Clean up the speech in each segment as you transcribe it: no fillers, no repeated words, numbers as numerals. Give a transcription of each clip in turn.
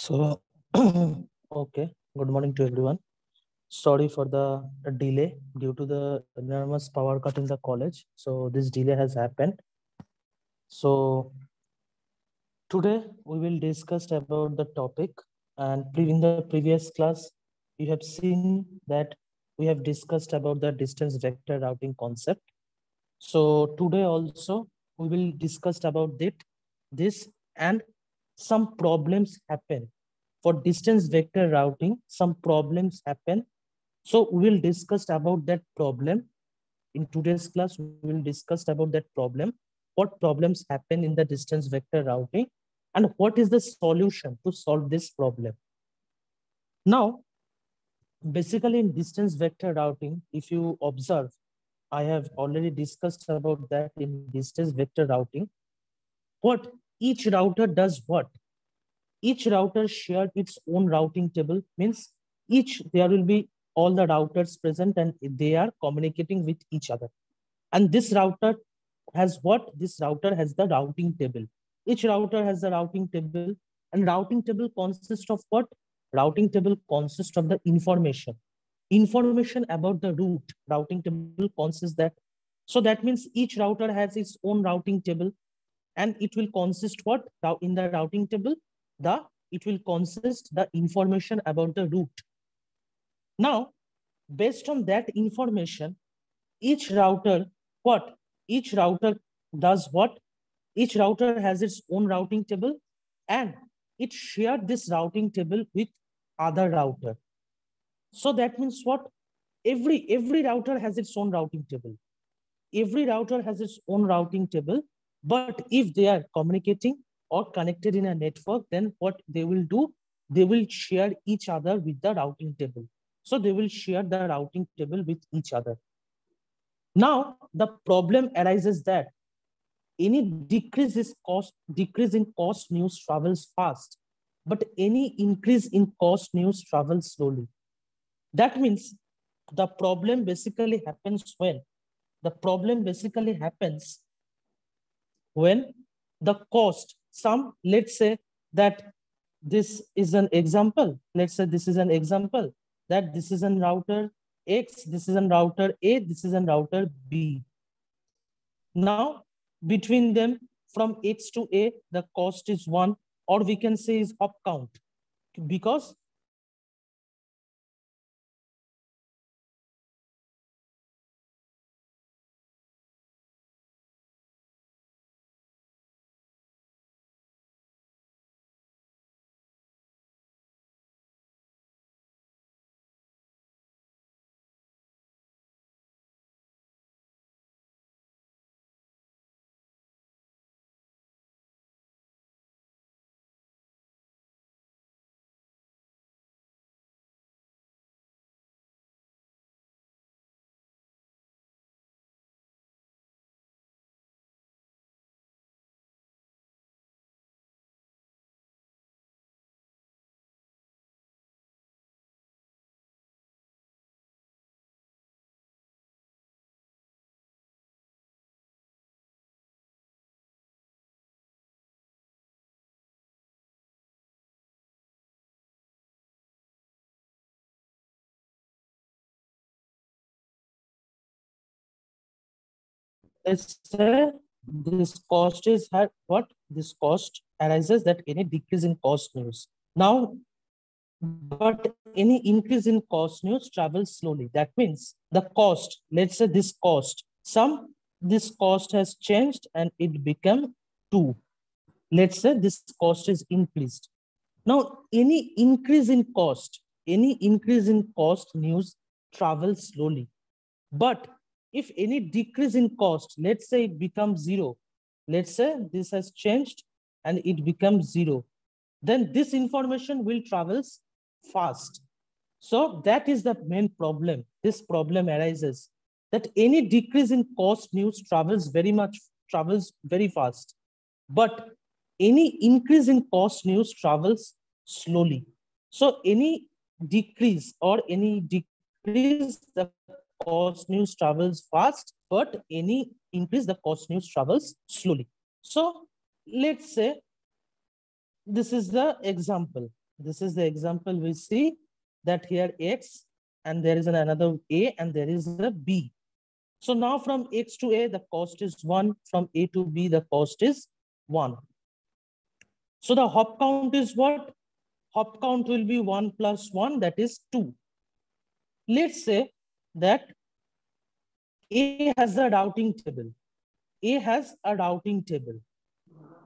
So, okay, good morning to everyone. Sorry for the delay due to the enormous power cut in the college. So, this delay has happened. So, today we will discuss about the topic. And in the previous class, you have seen that we have discussed about the distance vector routing concept. So, today also we will discuss about this and some problems happen for distance vector routing. Some problems happen, so we will discuss about that problem in today's class. We will discuss about that problem, what problems happen in the distance vector routing, and what is the solution to solve this problem. Now, basically in distance vector routing, if you observe, I have already discussed about that in distance vector routing. What each router does, what each router shared its own routing table, means each there will be all the routers present and they are communicating with each other. And this router has what? This router has the routing table. Each router has the routing table, and routing table consists of what? Routing table consists of the information about the route. Routing table consists that. So that means each router has its own routing table, and it will consist what? In the routing table, the it will consist the information about the route. Now, based on that information, each router, what? Each router does what? Each router has its own routing table, and it shared this routing table with other router. So that means what? Every router has its own routing table. Every router has its own routing table, but if they are communicating or connected in a network, then what they will do? They will share each other with the routing table. So they will share the routing table with each other. Now, the problem arises that any decrease in cost news travels fast, but any increase in cost news travels slowly. That means the problem basically happens when? The problem basically happens when the cost, let's say that this is an example. Let's say this is an example that this is a router X, this is a router A, this is a router B. Now, between them from X to A, the cost is 1, or we can say is hop count, because let's say this cost is what? This cost arises that any decrease in cost news. Now, but any increase in cost news travels slowly. That means the cost, let's say this cost, this cost has changed and it became 2. Let's say this cost is increased. Now, any increase in cost news travels slowly. But if any decrease in cost, let's say it becomes 0, let's say this has changed and it becomes 0, then this information will travels fast. So that is the main problem. This problem arises that any decrease in cost news travels very fast, but any increase in cost news travels slowly. So any decrease or any decrease, the cost news travels fast, but any increase, the cost news travels slowly. So let's say this is the example. This is the example we see that here X and there is another A and there is a B. So now from X to A, the cost is 1. From A to B, the cost is 1. So the hop count is what? Hop count will be 1 plus 1, that is 2. Let's say that A has a routing table. A has a routing table.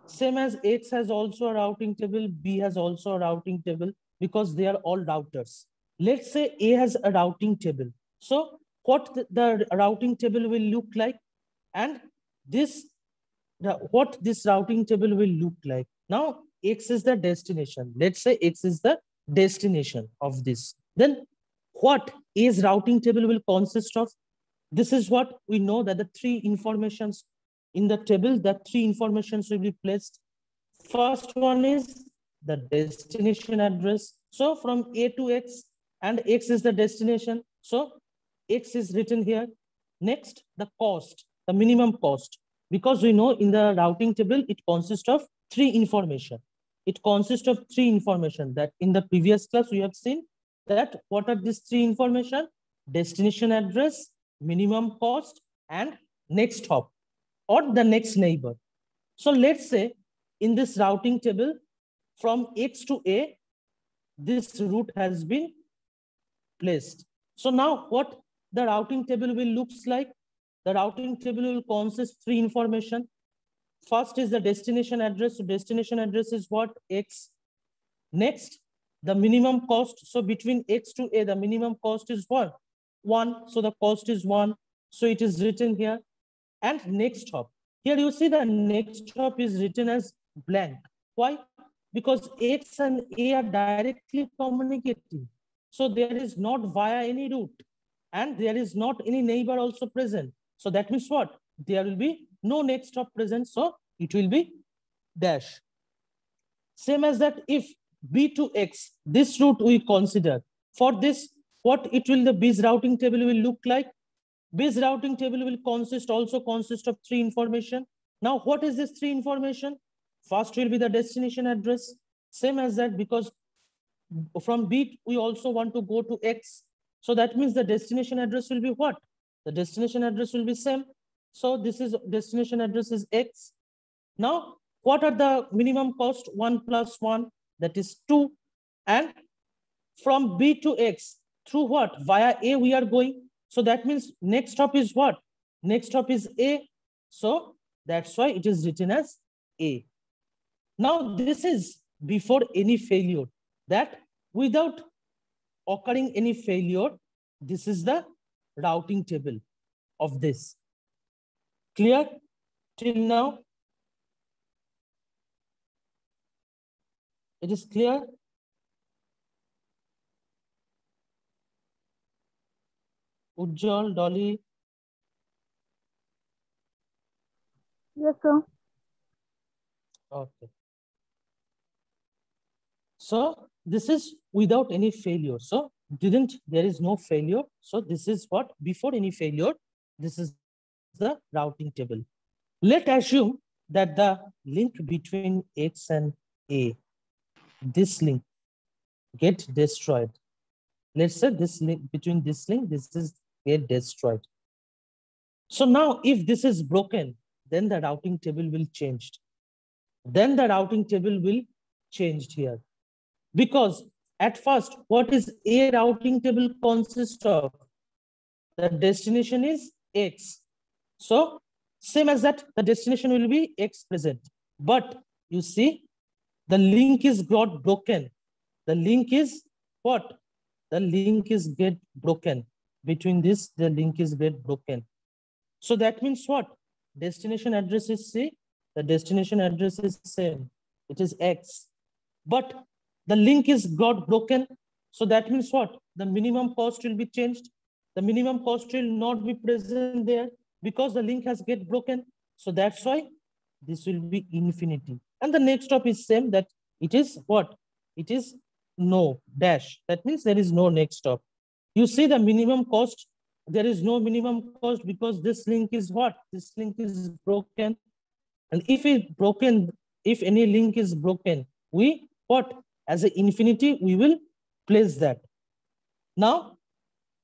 Same as X has also a routing table, B has also a routing table because they are all routers. Let's say A has a routing table. So what the routing table will look like and what this routing table will look like. Now X is the destination. Let's say X is the destination of this. Then what A's routing table will consist of? This is what we know that the three informations in the table, the three informations will be placed. First one is the destination address. So from A to X, and X is the destination. So X is written here. Next, the cost, the minimum cost. Because we know in the routing table, it consists of three information. It consists of three information that in the previous class we have seen that what are these three information? Destination address, minimum cost, and next hop or the next neighbor. So let's say in this routing table from X to A, this route has been placed. So now what the routing table will looks like? The routing table will consist three information. First is the destination address. So destination address is what? X. Next, the minimum cost. So between X to A, the minimum cost is what? 1. So the cost is 1. So it is written here. And next hop. Here you see the next hop is written as blank. Why? Because X and A are directly communicating. So there is not via any route. And there is not any neighbor also present. So that means what? There will be no next hop present. So it will be dash. Same as that if B to X, this route we consider. For this, what it will the B's routing table will look like? B's routing table will also consist of three information. Now, what is this three information? First will be the destination address. Same as that because from B, we also want to go to X. So that means the destination address will be what? The destination address will be same. So this is destination address is X. Now, what are the minimum cost? 1 plus 1, that is 2. And from B to X, through what? Via A we are going. So that means next stop is what? Next stop is A. So that's why it is written as A. Now this is before any failure. That without occurring any failure, this is the routing table of this. Clear till now? It is clear? Ujjwal, Dolly? Yes, sir. Okay. So this is without any failure. So there is no failure. So this is what? Before any failure, this is the routing table. Let's assume that the link between X and A, this link get destroyed. Let's say this link between this link, this is get destroyed. So now if this is broken, then the routing table will change. Then the routing table will change here. Because at first, what is A routing table consist of? The destination is X. So same as that, the destination will be X present. But you see, the link is got broken. The link is what? The link is get broken. Between this, the link is get broken. So that means what? Destination address is C. The destination address is same. It is X. But the link is got broken. So that means what? The minimum cost will be changed. The minimum cost will not be present there because the link has get broken. So that's why this will be infinity. And the next stop is same, that it is what? It is no dash. That means there is no next stop. You see the minimum cost, there is no minimum cost because this link is what? This link is broken. And if it broken, if any link is broken, we what? as an infinity, we will place that. Now,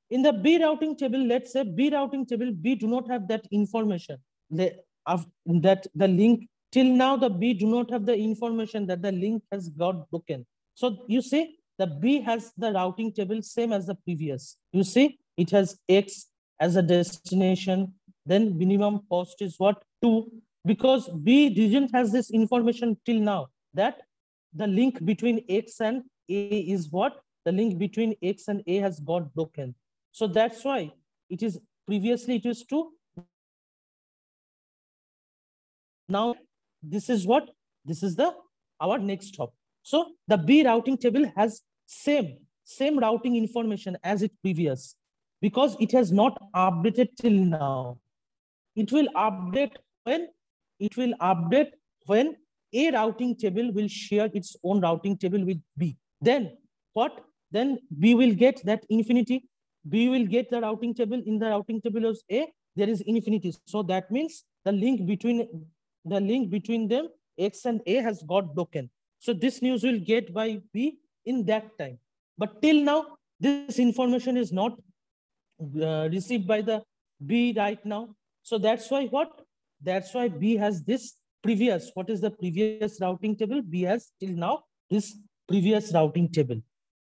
in the B routing table, let's say B routing table, B do not have that information. That the link, till now the B do not have the information that the link has got broken. So you see, the B has the routing table same as the previous. You see, it has X as a destination. Then minimum cost is what? 2. Because B didn't has this information till now, that the link between X and A is what? The link between X and A has got broken. So that's why it is previously it is 2. Now this is what? This is the our next hop. So the B routing table has same routing information as it previous, because it has not updated till now. It will update when? It will update when A routing table will share its own routing table with B. Then what? Then B will get that infinity. B will get the routing table. In the routing table of A, there is infinity. So that means the link between them, X and A, has got broken. So this news will get by B in that time. But till now, this information is not received by the B right now. So that's why what? That's why B has this previous. What is the previous routing table? B has till now this previous routing table.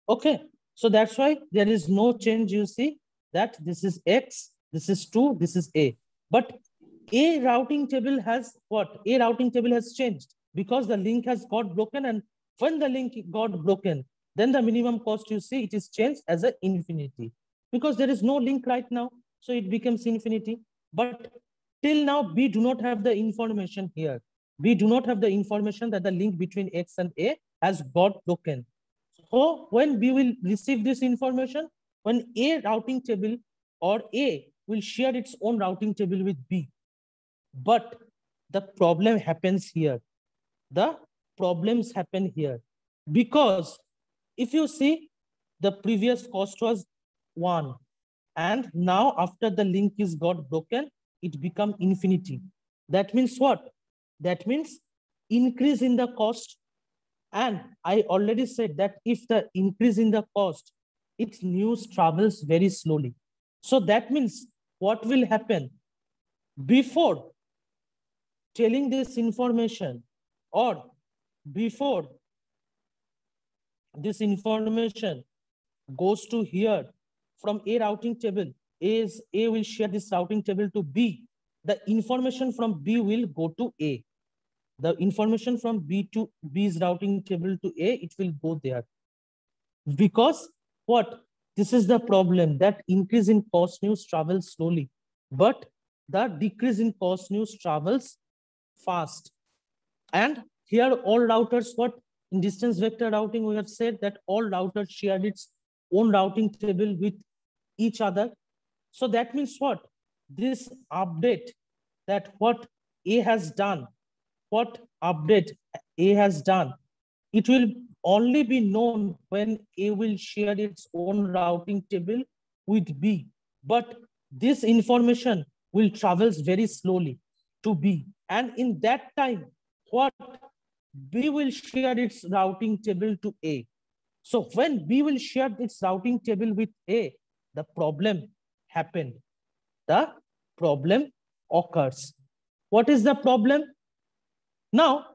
Okay. So that's why there is no change. You see that this is X, this is 2, this is A. But A routing table has what? A routing table has changed because the link has got broken, and when the link got broken, then the minimum cost, you see, it is changed as an infinity because there is no link right now. So it becomes infinity. But till now, B do not have the information here. B do not have the information that the link between X and A has got broken. So when B will receive this information, when A routing table or A will share its own routing table with B. But the problem happens here. The problems happen here because if you see, the previous cost was 1, and now after the link is got broken, it become infinity. That means what? That means increase in the cost. And I already said that if the increase in the cost, its news travels very slowly. So that means what will happen? Before telling this information, or before this information goes to here from A routing table, A will share this routing table to B. The information from B will go to A. The information from B to B's routing table to A, it will go there. Because what? This is the problem, that increase in cost news travels slowly, but the decrease in cost news travels fast. And here all routers, what? In distance vector routing, we have said that all routers share its own routing table with each other. So that means what? This update, that what A has done, what update A has done, it will only be known when A will share its own routing table with B. But this information will travels very slowly to B. And in that time, what? B will share its routing table to A. So when B will share its routing table with A, the problem happened. The problem occurs. What is the problem? Now,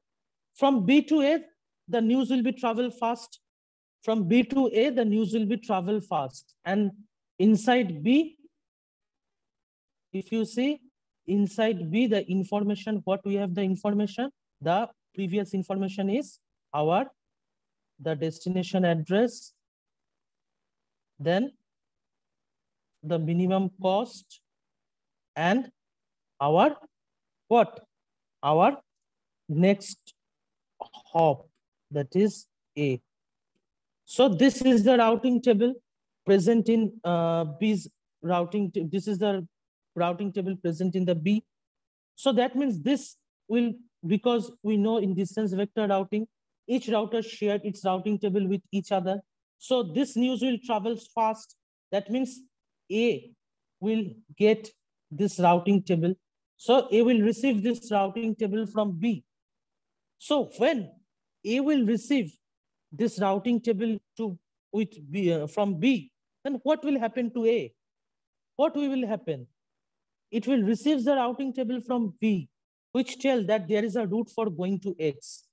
from B to A, the news will be travel fast. From B to A, the news will be travel fast. And inside B, if you see, inside B, the information, what we have the information, the previous information is the destination address, then the minimum cost, and our what? Our next hop, that is A. So this is the routing table present in B's routing. This is the routing table present in the B. So that means this will, because we know in distance vector routing, each router shared its routing table with each other. So this news will travel fast. That means A will get this routing table. So A will receive this routing table from B. So when A will receive this routing table to with B, from B, then what will happen to A? What will happen? It will receive the routing table from B, which tell that there is a route for going to X.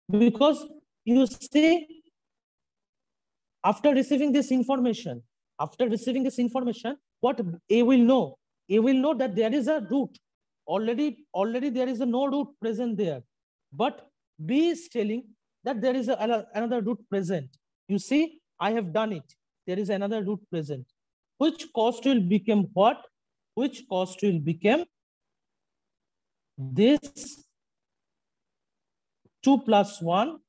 Because you see, after receiving this information, what A will know? A will know that there is a route. Already there is a no route present there. But B is telling that there is another route present. You see, I have done it. There is another route present. Which cost will become what? Which cost will become this 2 plus 1.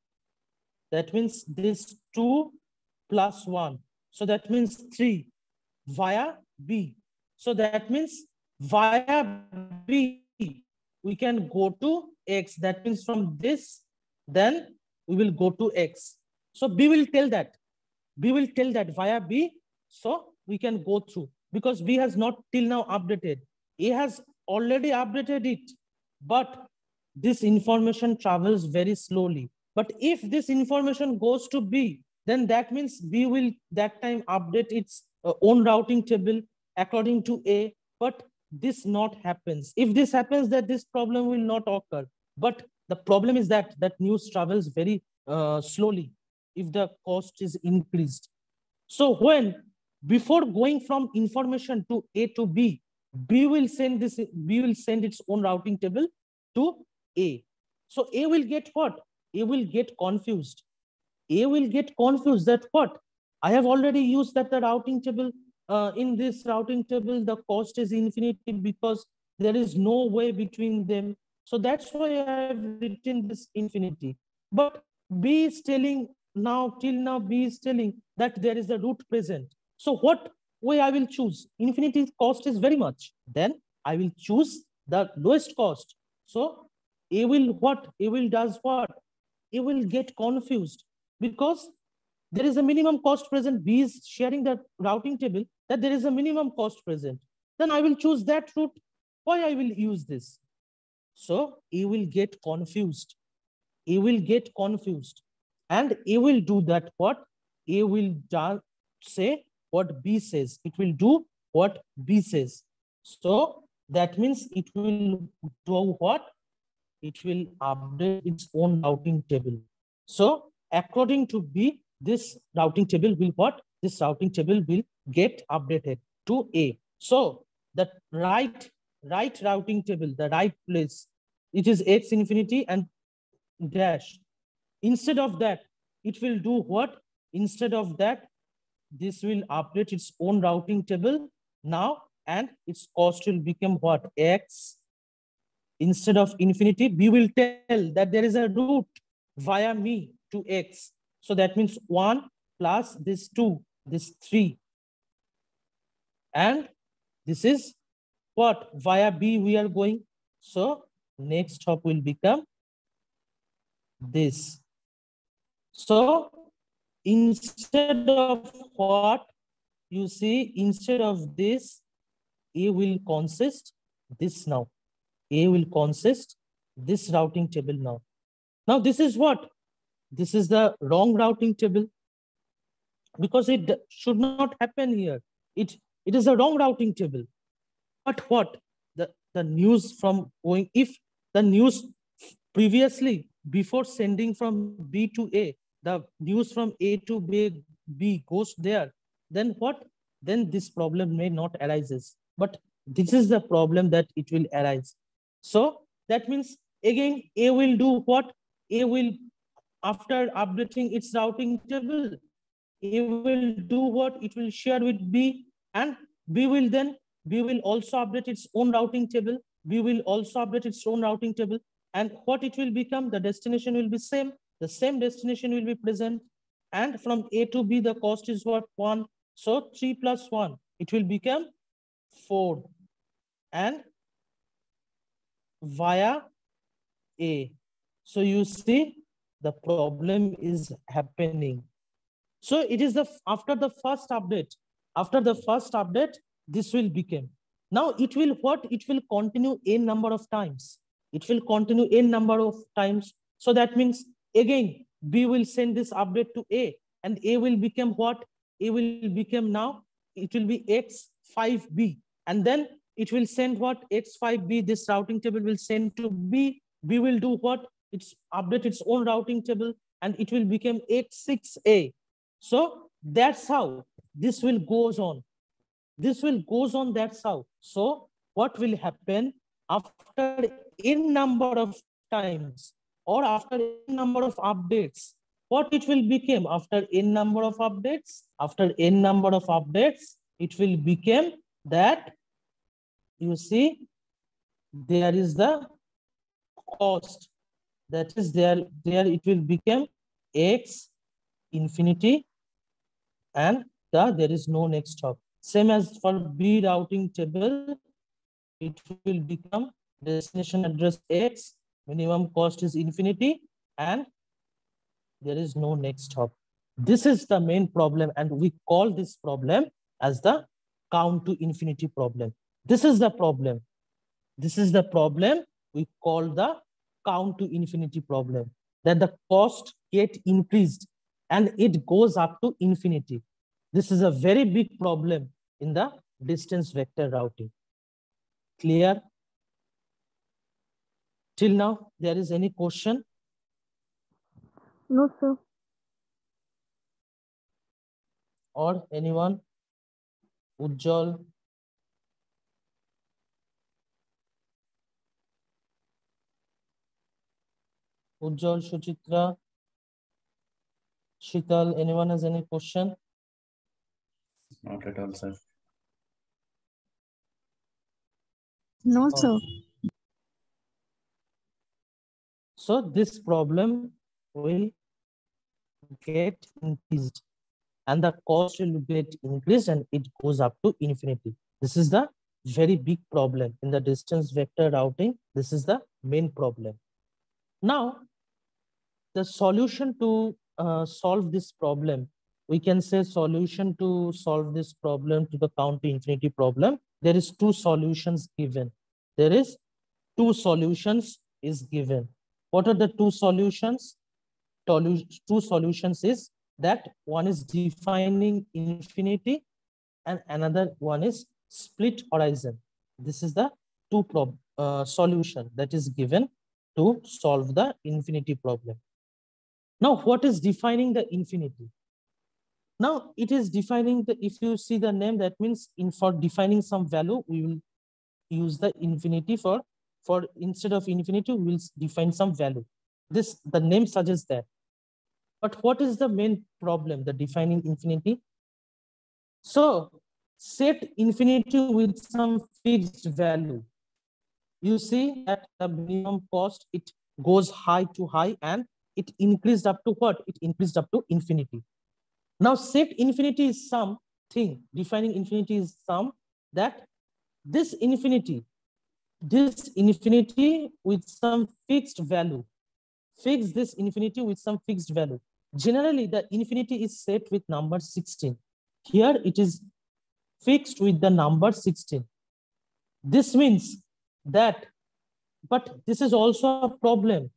That means this 2 plus 1. So that means 3 via B. So that means via B, we can go to X. That means from this, then we will go to X. So B will tell that. B will tell that via B, so we can go through. Because B has not till now updated. A has already updated it, but this information travels very slowly. But if this information goes to B, then that means B will that time update its own routing table according to A, but this not happens. If this happens, that this problem will not occur. But the problem is that news travels very slowly if the cost is increased. So when before going from information to A to B, B will send its own routing table to A. So A will get what? A will get confused. A will get confused that what? I have already used that the routing table, in this routing table, the cost is infinity because there is no way between them. So that's why I have written this infinity. But B is telling now, till now, B is telling that there is a root present. So what way I will choose? Infinity cost is very much. Then I will choose the lowest cost. So A will what? A will does what? A will get confused because there is a minimum cost present. B is sharing the routing table that there is a minimum cost present. Then I will choose that route. Why I will use this? So A will get confused. A will get confused. And A will do that what? A will say what B says. It will do what B says. So that means it will do what? It will update its own routing table. So according to B, this routing table will what? This routing table will get updated to A. So the right routing table, the right place, it is X infinity and dash. Instead of that, it will do what? Instead of that, this will update its own routing table now, and its cost will become what? X. Instead of infinity, B will tell that there is a route via me to X. So that means 1 plus this 2, this 3. And this is what? Via B we are going. So next hop will become this. So instead of what? You see, instead of this, A will consist this now. A will consist this routing table now. Now this is what? This is the wrong routing table because it should not happen here. It is a wrong routing table. But what? The news from going, if the news previously, before sending from B to A, the news from A to B goes there, then what? Then this problem may not arises. But this is the problem that it will arise. So that means again, A will do what? A will, after updating its routing table, A will do what? It will share with B, and B will also update its own routing table. B will also update its own routing table. And what it will become? The destination will be same. The same destination will be present. And from A to B, the cost is what? 1. So 3 plus 1, it will become 4. And via A. So you see, the problem is happening. So it is after the first update, this will become. Now it will what? It will continue n number of times. It will continue n number of times. So that means again, B will send this update to A, and A will become what? A will become now, it will be X5B, and then it will send what? X5B, this routing table will send to B. B will do what? It's update its own routing table, and it will become X6A. So that's how this will goes on. This will goes on, that's how. So what will happen after n number of times or after n number of updates? What it will become after n number of updates? After n number of updates, it will become that, you see, there is the cost. That is there it will become X infinity, and there is no next hop. Same as for B routing table, it will become destination address X, minimum cost is infinity, and there is no next hop. This is the main problem, and we call this problem as the count to infinity problem. This is the problem. This is the problem we call the count to infinity problem, that the cost get increased and it goes up to infinity. This is a very big problem in the distance vector routing. Clear? Till now, there is any question? No, sir. Or anyone? Ujjwal? Ujjwal, Suchitra, Shital, anyone has any question? Not at all, sir. No, Oh. sir. So this problem will get increased and the cost will get increased and it goes up to infinity. This is the very big problem in the distance vector routing. This is the main problem. Now, the solution to solve this problem, we can say solution to solve this problem, to the count to infinity problem, there is two solutions given. There is two solutions is given. What are the two solutions? Two solutions is that one is defining infinity and another one is split horizon. This is the two solution that is given to solve the infinity problem. Now, what is defining the infinity? Now, it is defining the, if you see the name, that means for defining some value, we will use the infinity for instead of infinity, we will define some value. The name suggests that. But what is the main problem, the defining infinity? So set infinity with some fixed value. You see that the minimum cost, it goes high to high and it increased up to what? It increased up to infinity. Now set infinity is something, defining infinity is some that this infinity with some fixed value, fix this infinity with some fixed value. Generally, the infinity is set with number 16. Here it is fixed with the number 16. This means that, but this is also a problem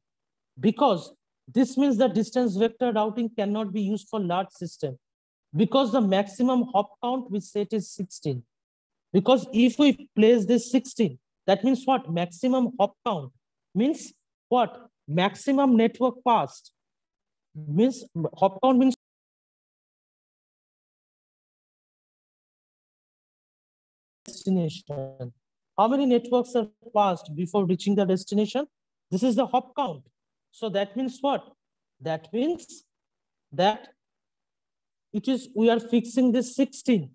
because this means the distance vector routing cannot be used for large system because the maximum hop count we set is 16. Because if we place this 16, that means what? Maximum hop count means what? Maximum network passed means hop count means destination. How many networks are passed before reaching the destination? This is the hop count. So that means what? That means that it is, we are fixing this 16.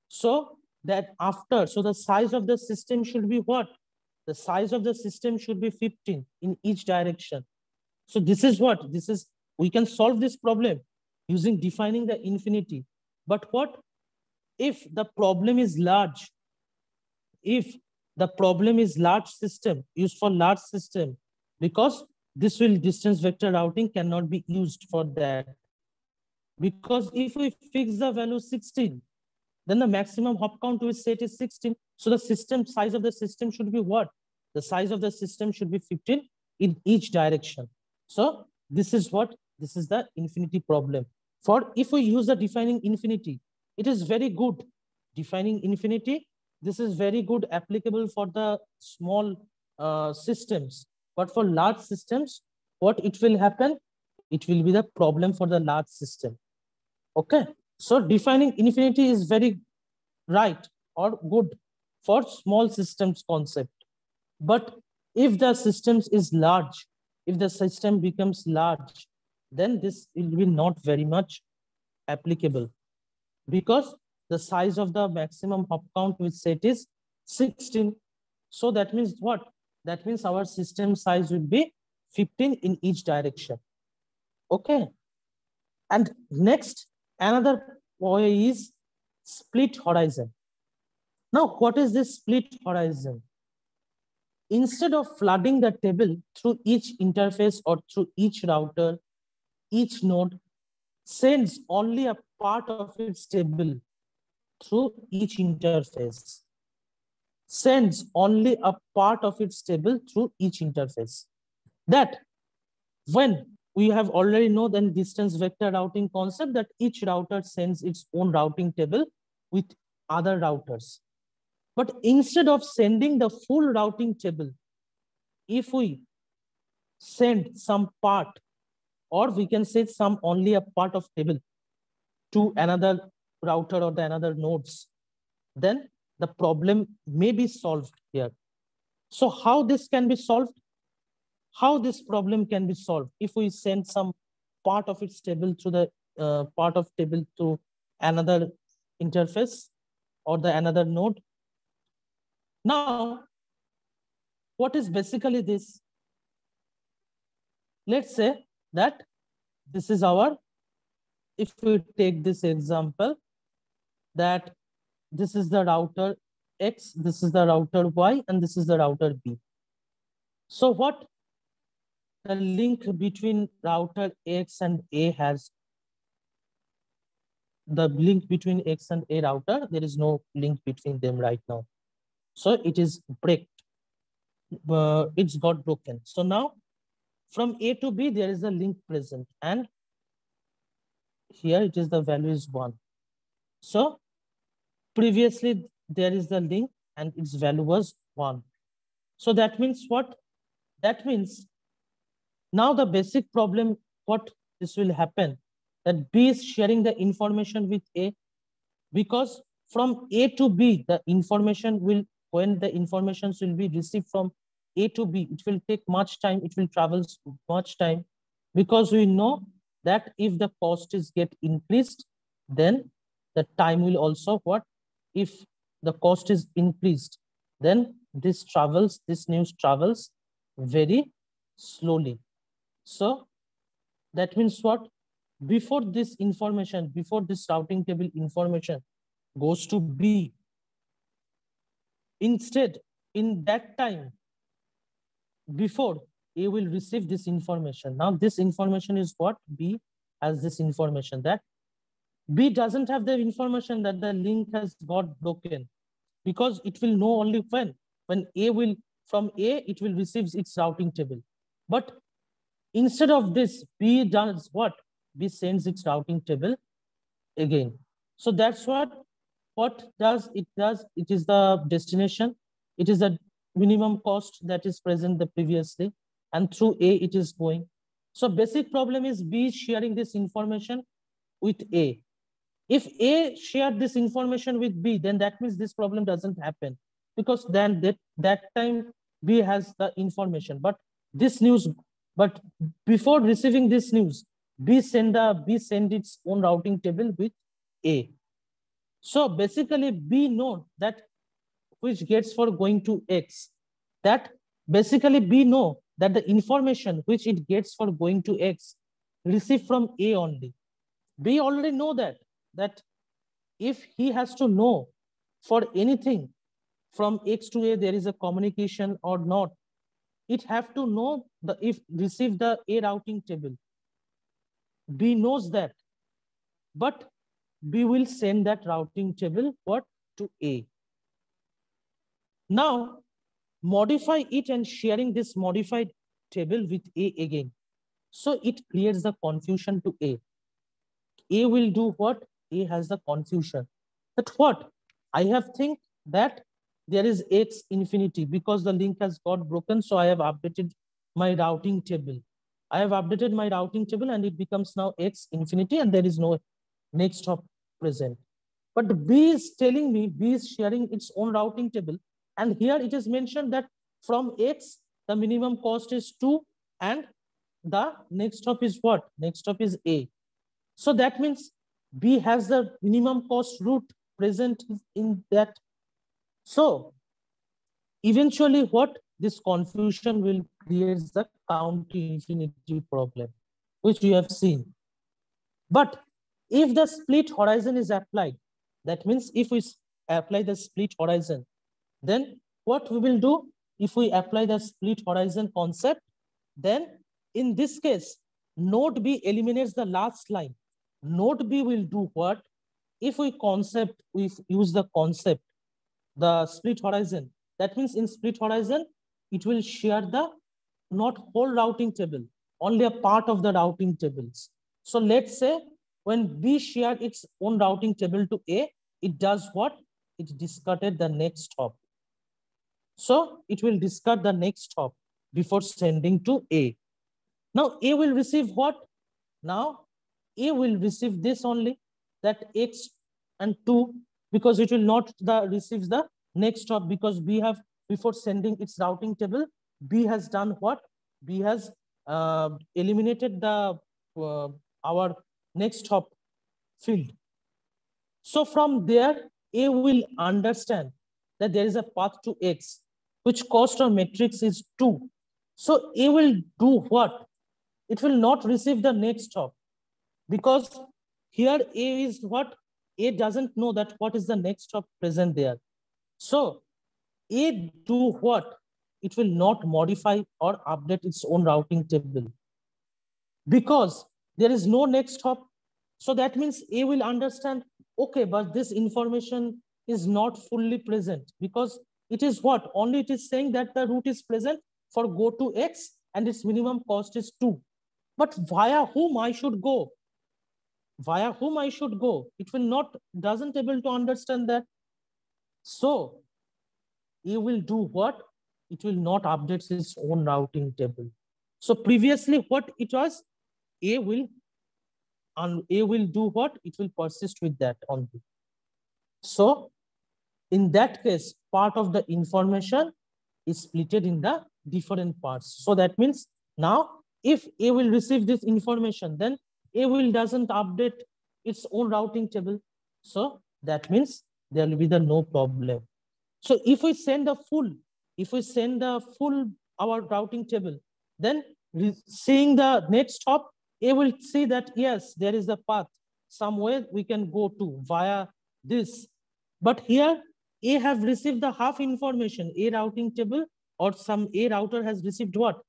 So that after, so the size of the system should be what? The size of the system should be 15 in each direction. So this is what? This is, we can solve this problem using defining the infinity. But what if the problem is large? If the problem is large system, used for large system, because this will distance vector routing cannot be used for that. Because if we fix the value 16, then the maximum hop count we set is 16. So the system size of the system should be what? The size of the system should be 15 in each direction. So this is what This is the infinity problem. For if we use the defining infinity, it is very good. Defining infinity, this is very good applicable for the small systems. But for large systems, what it will happen? It will be the problem for the large system. Okay. So defining infinity is very right or good for small systems concept. But if the systems is large, if the system becomes large, then this will be not very much applicable, because the size of the maximum hop count with set is 16. So that means what? That means our system size will be 15 in each direction. Okay. And next, another way is split horizon. Now, what is this split horizon? Instead of flooding the table through each interface or through each router, each node sends only a part of its table through each interface. Sends only a part of its table through each interface. That when we have already know the distance vector routing concept, that each router sends its own routing table with other routers. But instead of sending the full routing table, if we send some part, or we can say some only a part of table to another router or the another nodes, then the problem may be solved here. So how this can be solved? How this problem can be solved? If we send some part of its table to the part of table to another interface or the another node. Now, what is basically this? Let's say that this is our, if we take this example, that this is the router X, this is the router Y, and this is the router B. So what the link between router X and A has? The link between X and A router, there is no link between them right now. So it is breaked. It's got broken. So now from A to B, there is a link present, and here it is the value is 1. So previously there is the link and its value was 1. So that means what? That means now the basic problem, what this will happen, that B is sharing the information with A, because from A to B, the information will, when the informations will be received from A to B, it will take much time, it will travel much time, because we know that if the cost is get increased, then the time will also what? If the cost is increased, then this news travels very slowly. So that means what? Before this information, before this routing table information goes to B, instead, in that time, before A will receive this information. Now this information is what? B has this information, that B doesn't have the information that the link has got broken, because it will know only when A will, from A, it will receive its routing table. But instead of this, B does what? B sends its routing table again. So that's what does it does. It is the destination. It is the minimum cost that is present the previously, and through A it is going. So basic problem is B sharing this information with A. If A shared this information with B, then that means this problem doesn't happen, because then that time B has the information. But this news, but before receiving this news, B send its own routing table with A. So basically B know that which gets for going to X, that basically B know that the information which it gets for going to X receive from A only. B already know that if he has to know for anything from X to A, there is a communication or not, it have to know if receive the A routing table. B knows that, but B will send that routing table what? To A. Now modify it and sharing this modified table with A again. So it creates the confusion to A. A will do what? A has the confusion. That what? I have think that there is X infinity because the link has got broken. So I have updated my routing table. I have updated my routing table and it becomes now X infinity and there is no next hop present. But B is telling me, B is sharing its own routing table. And here it is mentioned that from X, the minimum cost is 2 and the next hop is what? Next hop is A. So that means B has the minimum cost root present in that. So eventually what? This confusion will create the count to infinity problem, which we have seen. But if the split horizon is applied, that means if we apply the split horizon, then what we will do? If we apply the split horizon concept, then in this case, node B eliminates the last line. Node B will do what? If we use the concept, the split horizon, that means in split horizon, it will share the not whole routing table, only a part of the routing tables. So let's say when B shared its own routing table to A, it does what? It discarded the next hop. So it will discard the next hop before sending to A. Now A will receive what? Now A will receive this only, that X and 2, because it will not receive the next hop because B have, before sending its routing table, B has done what? B has eliminated the our next hop field. So from there, A will understand that there is a path to X, which cost of matrix is 2. So A will do what? It will not receive the next hop because here A is what? A doesn't know that what is the next hop present there. So A do what? It will not modify or update its own routing table because there is no next hop. So that means A will understand, okay, but this information is not fully present because it is what? Only it is saying that the route is present for go to X and its minimum cost is 2. But via whom I should go? Via whom I should go? It will not, doesn't able to understand that. So A will do what? It will not update its own routing table. So previously what it was, A will do what? It will persist with that only. So in that case, part of the information is splitted in the different parts. So that means now if A will receive this information, then A will doesn't update its own routing table. So that means there will be the no problem. So if we send our routing table, then seeing the next hop, A will see that yes, there is a path somewhere we can go to via this. But here A have received the half information, A routing table or some A router has received what?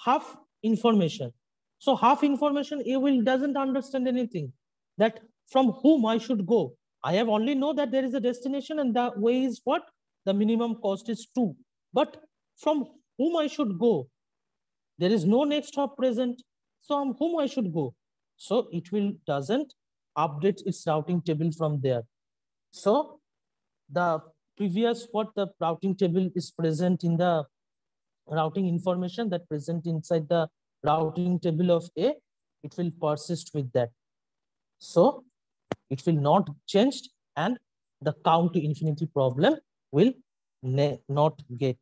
Half information. So half information, A will doesn't understand anything, that from whom I should go. I have only know that there is a destination and the way is what? The minimum cost is 2. But from whom I should go? There is no next hop present. So from whom I should go? So it will doesn't update its routing table from there. So the previous what the routing table is present in the routing information that present inside the routing table of A, it will persist with that. So it will not change and the count to infinity problem will not get.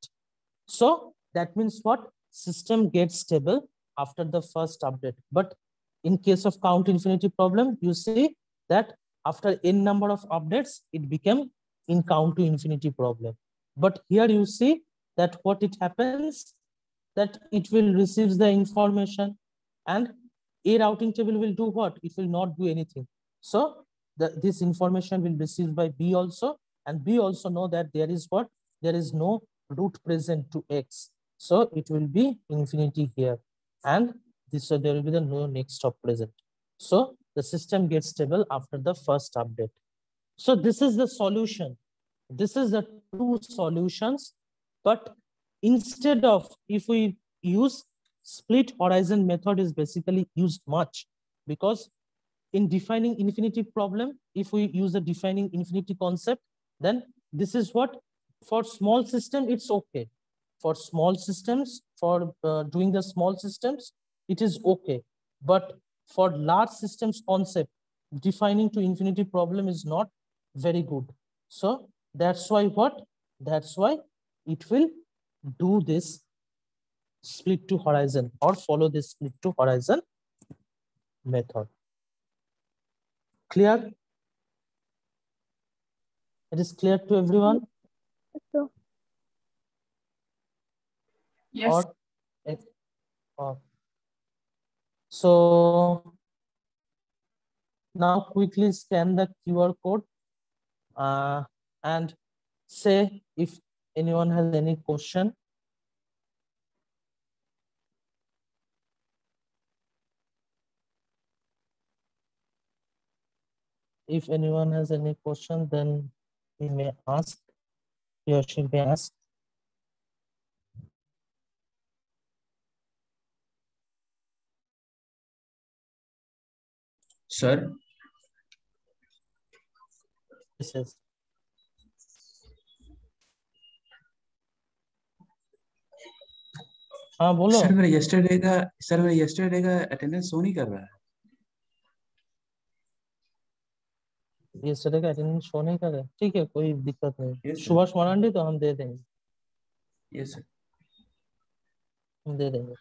So that means what? System gets stable after the first update. But in case of count to infinity problem, you see that after n number of updates, it became in count to infinity problem. But here you see that what it happens, that it will receive the information and A routing table will do what? It will not do anything. So this information will be received by B also, and B also know that there is what? There is no root present to X. So it will be infinity here. And this, so there will be the no next hop present. So the system gets stable after the first update. So this is the solution. This is the two solutions. But instead of, if we use split horizon method is basically used much, because in defining infinity problem, if we use the defining infinity concept, then this is what, for small system it's okay. For small systems, for doing the small systems, it is okay. But for large systems concept, defining to infinity problem is not very good. So that's why what? That's why it will do this split to horizon, or follow this split to horizon method. Clear? It is clear to everyone? So, Yes. Or so now quickly scan the QR code and say if anyone has any question. If anyone has any question, then he may ask, he or she may ask. Sir, Yes, yes. हाँ बोलो. Sir मेरा yesterday का attendance show नहीं कर रहा है. yesterday का attendance show नहीं कर रहे. ठीक है, कोई दिक्कत नहीं. Yes, sir. सुभाष मरांडी तो हम दे देंगे. Yes, sir. हम दे देंगे.